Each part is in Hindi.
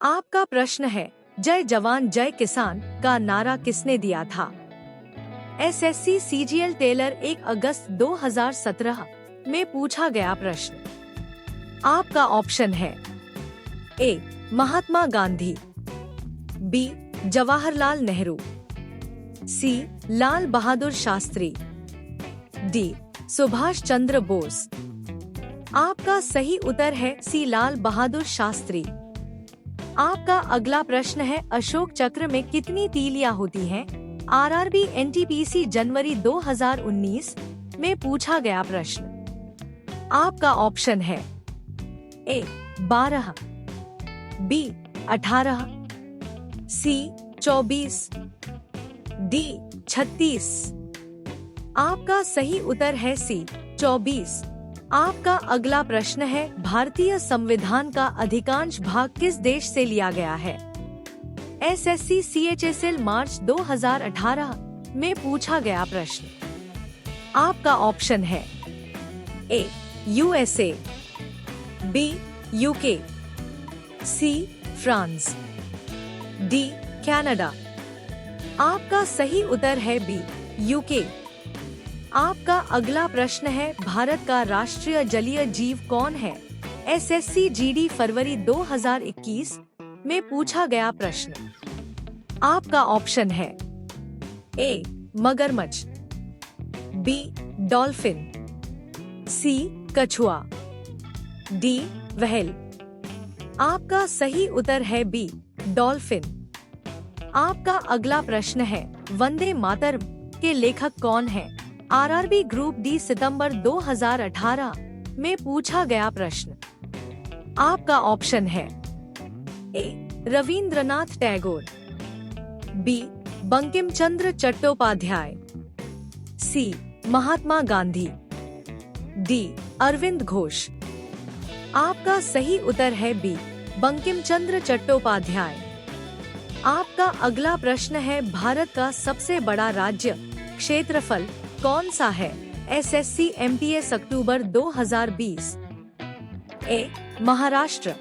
आपका प्रश्न है, जय जवान जय किसान का नारा किसने दिया था? एसएससी सीजीएल टेलर 1 अगस्त 2017 में पूछा गया प्रश्न। आपका ऑप्शन है ए. महात्मा गांधी, बी. जवाहरलाल नेहरू, सी. लाल बहादुर शास्त्री, डी. सुभाष चंद्र बोस। आपका सही उत्तर है सी. लाल बहादुर शास्त्री। आपका अगला प्रश्न है, अशोक चक्र में कितनी तीलियां होती हैं? आरआरबी एनटीपीसी जनवरी 2019 में पूछा गया प्रश्न। आपका ऑप्शन है ए. 12, बी. 18, सी. 24, डी. 36। आपका सही उत्तर है सी. 24। आपका अगला प्रश्न है, भारतीय संविधान का अधिकांश भाग किस देश से लिया गया है? एसएससी सीएचएसएल मार्च 2018 में पूछा गया प्रश्न। आपका ऑप्शन है A. USA, B. UK, C. France, D. Canada. आपका सही उत्तर है बी. यूके। आपका अगला प्रश्न है, भारत का राष्ट्रीय जलीय जीव कौन है? एसएससी जीडी फरवरी 2021 में पूछा गया प्रश्न। आपका ऑप्शन है ए. मगरमच्छ, बी. डॉल्फिन, सी. कछुआ, डी. व्हेल। आपका सही उत्तर है बी. डॉल्फिन। आपका अगला प्रश्न है, वंदे मातरम के लेखक कौन है? आरआरबी ग्रुप डी सितंबर 2018 में पूछा गया प्रश्न। आपका ऑप्शन है ए. रविंद्रनाथ टैगोर, बी. बंकिम चंद्र चट्टोपाध्याय, सी. महात्मा गांधी, डी. अरविंद घोष। आपका सही उत्तर है बी. बंकिम चंद्र चट्टोपाध्याय। आपका अगला प्रश्न है, भारत का सबसे बड़ा राज्य क्षेत्रफल कौन सा है? एसएससी एमटीएस अक्टूबर 2020। ए. महाराष्ट्र,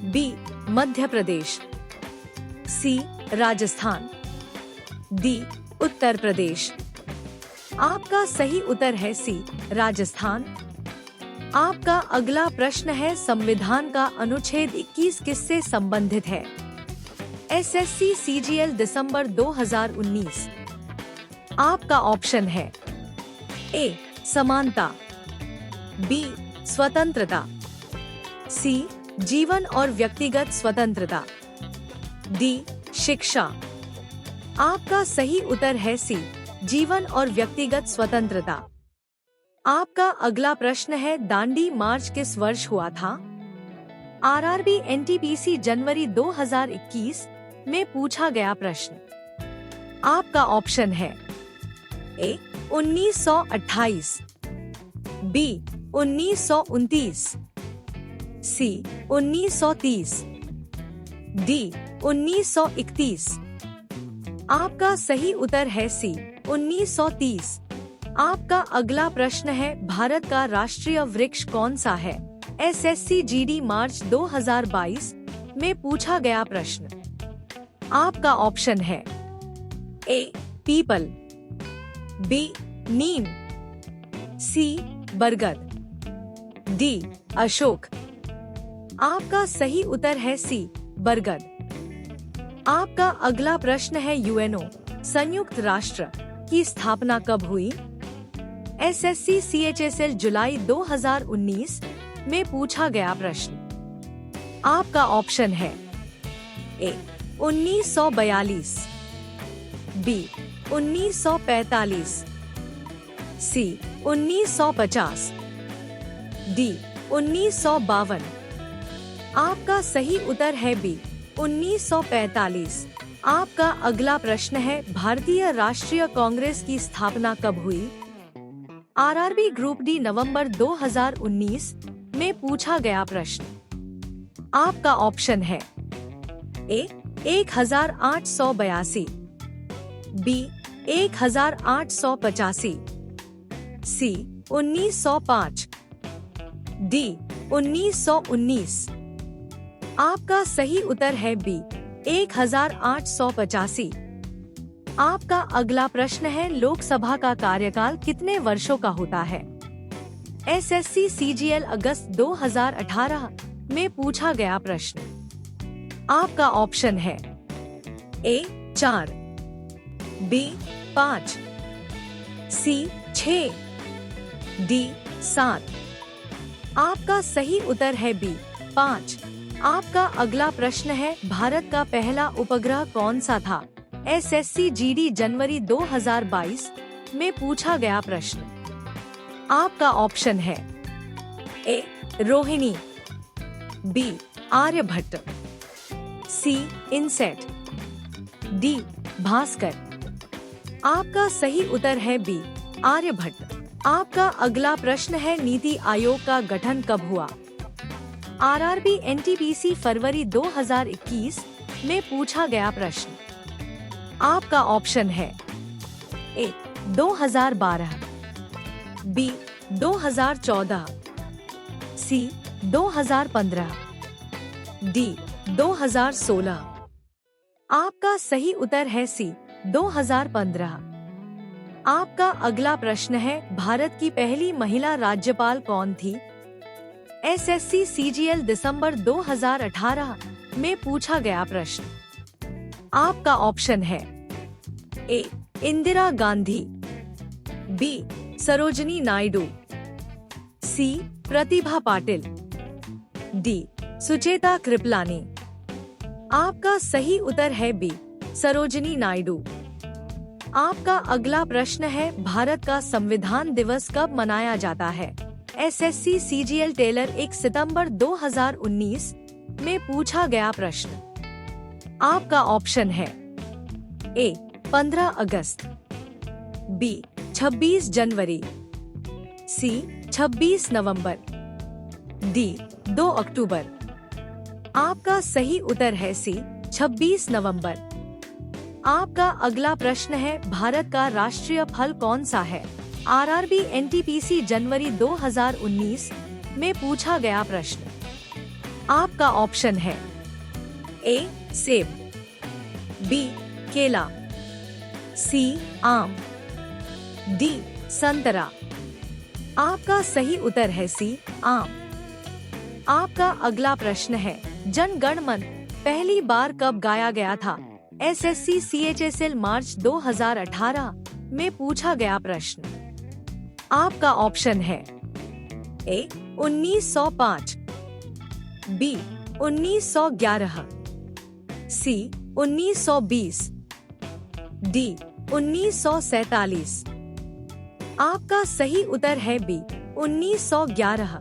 बी. मध्य प्रदेश, सी. राजस्थान, डी. उत्तर प्रदेश। आपका सही उत्तर है सी. राजस्थान। आपका अगला प्रश्न है, संविधान का अनुच्छेद 21 किससे संबंधित है? एसएससी सीजीएल दिसंबर 2019। आपका ऑप्शन है ए. समानता, बी. स्वतंत्रता, सी. जीवन और व्यक्तिगत स्वतंत्रता, डी. शिक्षा। आपका सही उत्तर है सी. जीवन और व्यक्तिगत स्वतंत्रता। आपका अगला प्रश्न है, दांडी मार्च किस वर्ष हुआ था? आरआरबी एनटीपीसी जनवरी 2021 में पूछा गया प्रश्न। आपका ऑप्शन है ए. 1928, बी. 1929, सी. 1930, डी. 1931। आपका सही उत्तर है सी. 1930। आपका अगला प्रश्न है, भारत का राष्ट्रीय वृक्ष कौन सा है? एसएससी जीडी मार्च 2022 में पूछा गया प्रश्न। आपका ऑप्शन है ए. People, B. नीम, सी. बरगद, डी. अशोक। आपका सही उत्तर है सी. बरगद। आपका अगला प्रश्न है, यूएनओ संयुक्त राष्ट्र की स्थापना कब हुई? एसएससी सीएचएसएल जुलाई 2019 में पूछा गया प्रश्न। आपका ऑप्शन है ए. 1942, बी. 1945, सी. 1950, डी. 1952। आपका सही उत्तर है बी. 1945। आपका अगला प्रश्न है, भारतीय राष्ट्रीय कांग्रेस की स्थापना कब हुई? आरआरबी ग्रुप डी नवंबर 2019 में पूछा गया प्रश्न। आपका ऑप्शन है ए. 1882, बी. 1885, सी. 1905, डी. 1919। आपका सही उत्तर है बी 1885। आपका अगला प्रश्न है, लोकसभा का कार्यकाल कितने वर्षों का होता है? एसएससी सीजीएल अगस्त 2018 में पूछा गया प्रश्न। आपका ऑप्शन है ए 4, बी 5, सी 6, डी 7। आपका सही उत्तर है बी 5। आपका अगला प्रश्न है, भारत का पहला उपग्रह कौन सा था? एसएससी जीडी जनवरी 2022 में पूछा गया प्रश्न। आपका ऑप्शन है ए रोहिणी, बी आर्यभट्ट, सी इनसेट, डी भास्कर। आपका सही उत्तर है बी आर्यभट्ट। आपका अगला प्रश्न है, नीति आयोग का गठन कब हुआ? आरआरबी एनटीपीसी फरवरी 2021 में पूछा गया प्रश्न। आपका ऑप्शन है ए 2012, बी 2014, सी 2015, डी 2016। आपका सही उत्तर है सी 2015। आपका अगला प्रश्न है, भारत की पहली महिला राज्यपाल कौन थी? एसएससी सीजीएल दिसंबर 2018 में पूछा गया प्रश्न। आपका ऑप्शन है ए इंदिरा गांधी, बी सरोजनी नायडू, सी प्रतिभा पाटिल, डी सुचेता कृपलानी। आपका सही उत्तर है बी सरोजनी नायडू। आपका अगला प्रश्न है, भारत का संविधान दिवस कब मनाया जाता है? एसएससी सीजीएल टेलर 1 सितंबर 2019 में पूछा गया प्रश्न। आपका ऑप्शन है ए 15 अगस्त, बी 26 जनवरी, सी 26 नवंबर, डी 2 अक्टूबर। आपका सही उत्तर है सी 26 नवंबर। आपका अगला प्रश्न है, भारत का राष्ट्रीय फल कौन सा है? आरआरबी एनटीपीसी जनवरी 2019 में पूछा गया प्रश्न। आपका ऑप्शन है ए सेब, बी केला, सी आम, डी संतरा। आपका सही उत्तर है सी आम। आपका अगला प्रश्न है, जन गण मन पहली बार कब गाया गया था? एसएससी सीएचएसएल मार्च 2018 में पूछा गया प्रश्न। आपका ऑप्शन है ए 1905, बी 1911, सी 1920, डी 1947। आपका सही उत्तर है बी 1911।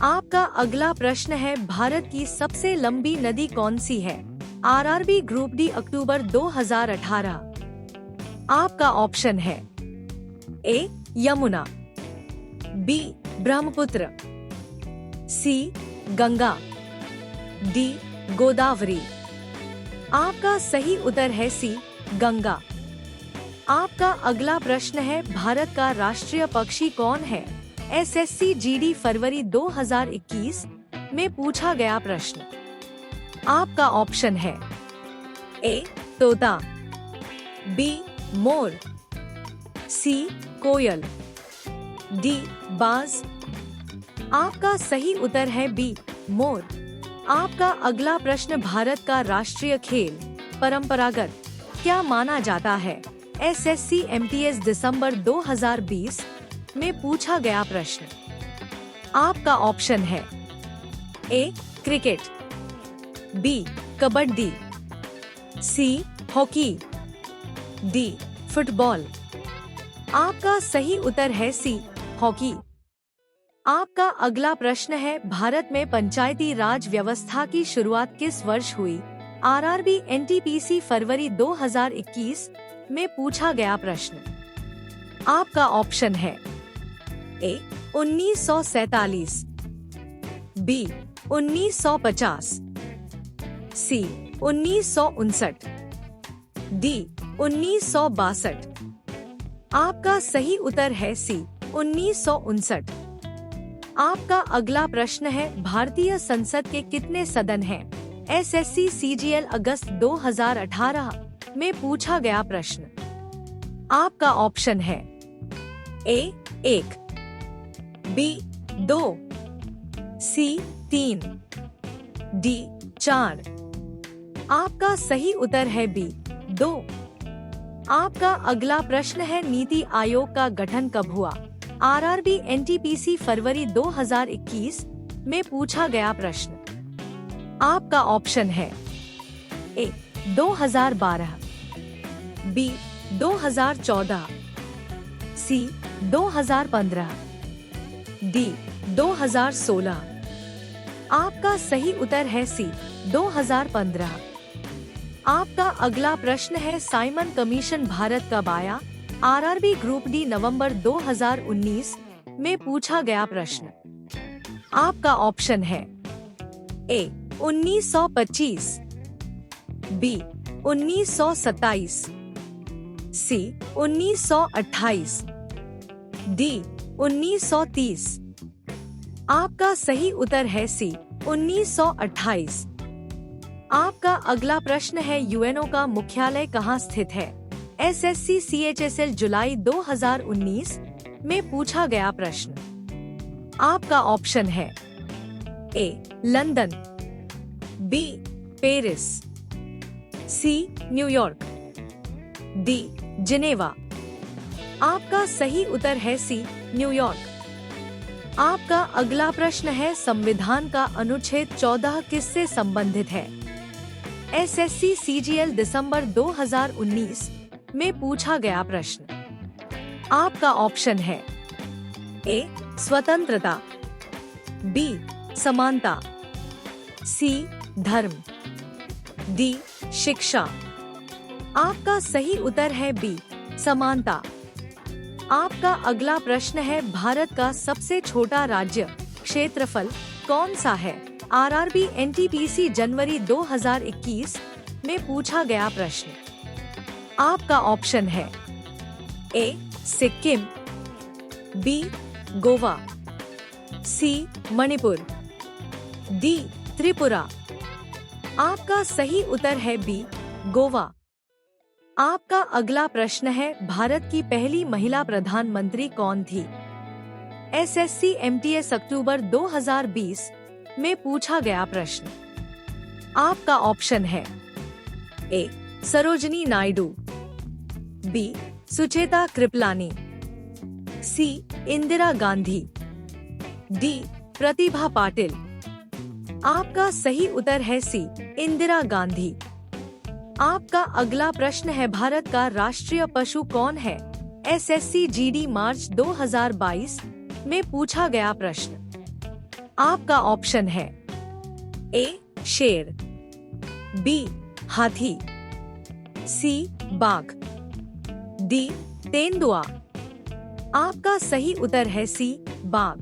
आपका अगला प्रश्न है, भारत की सबसे लंबी नदी कौन सी है? आरआरबी ग्रुप डी अक्टूबर 2018। आपका ऑप्शन है ए यमुना, बी ब्रह्मपुत्र, सी गंगा, डी गोदावरी। आपका सही उत्तर है सी गंगा। आपका अगला प्रश्न है, भारत का राष्ट्रीय पक्षी कौन है? एसएससी जीडी फरवरी 2021 में पूछा गया प्रश्न। आपका ऑप्शन है ए तोता, be more, C coil, D बाज। आपका सही उत्तर है बी मोर। आपका अगला प्रश्न, भारत का राष्ट्रीय खेल परंपरागत क्या माना जाता है? एसएससी एमटीएस दिसंबर 2020 में पूछा गया प्रश्न। आपका ऑप्शन है A cricket, B kabaddi, C hockey, D football. आपका सही उत्तर है सी हॉकी। आपका अगला प्रश्न है, भारत में पंचायती राज व्यवस्था की शुरुआत किस वर्ष हुई? आरआरबी एनटीपीसी फरवरी 2021 में पूछा गया प्रश्न। आपका ऑप्शन है ए 1947, बी 1950, सी 1959, डी 1962। आपका सही उत्तर है सी 1959। आपका अगला प्रश्न है, भारतीय संसद के कितने सदन हैं? एसएससी सीजीएल अगस्त 2018 में पूछा गया प्रश्न। आपका ऑप्शन है ए 1, बी 2, सी 3, डी 4। आपका सही उत्तर है बी 2। आपका अगला प्रश्न है, नीति आयोग का गठन कब हुआ? आरआरबी एनटीपीसी फरवरी 2021 में पूछा गया प्रश्न। आपका ऑप्शन है ए 2012, बी 2014, सी 2015, डी 2016। आपका सही उत्तर है सी 2015। आपका अगला प्रश्न है, साइमन कमीशन भारत कब आया? आरआरबी ग्रुप डी नवंबर 2019 में पूछा गया प्रश्न। आपका ऑप्शन है ए 1925, बी 1927, सी 1928, डी 1930। आपका सही उत्तर है सी 1928। आपका अगला प्रश्न है, यूएनओ का मुख्यालय कहाँ स्थित है? एसएससी सीएचएसएल जुलाई 2019 में पूछा गया प्रश्न। आपका ऑप्शन है A London, B Paris, C New York, D Geneva. आपका सही उत्तर है सी न्यूयॉर्क। आपका अगला प्रश्न है, संविधान का अनुच्छेद 14 किससे संबंधित है? एसएससी सीजीएल दिसंबर 2019 में पूछा गया प्रश्न। आपका ऑप्शन है ए स्वतंत्रता, बी समानता, सी धर्म, डी शिक्षा। आपका सही उत्तर है बी समानता। आपका अगला प्रश्न है, भारत का सबसे छोटा राज्य क्षेत्रफल कौन सा है? आरआरबी एनटीपीसी जनवरी 2021 में पूछा गया प्रश्न। आपका ऑप्शन है ए सिक्किम, बी गोवा, सी मणिपुर, डी त्रिपुरा। आपका सही उत्तर है बी गोवा। आपका अगला प्रश्न है, भारत की पहली महिला प्रधानमंत्री कौन थी? एसएससी एमटीएस अक्टूबर 2020 में पूछा गया प्रश्न। आपका ऑप्शन है ए सरोजनी नायडू, बी सुचेता कृपलानी, सी इंदिरा गांधी, डी प्रतिभा पाटिल। आपका सही उत्तर है सी इंदिरा गांधी। आपका अगला प्रश्न है, भारत का राष्ट्रीय पशु कौन है? एसएससी जीडी मार्च 2022 में पूछा गया प्रश्न। आपका ऑप्शन है ए शेर, बी हाथी, सी बाघ, डी तेंदुआ। आपका सही उत्तर है सी बाघ।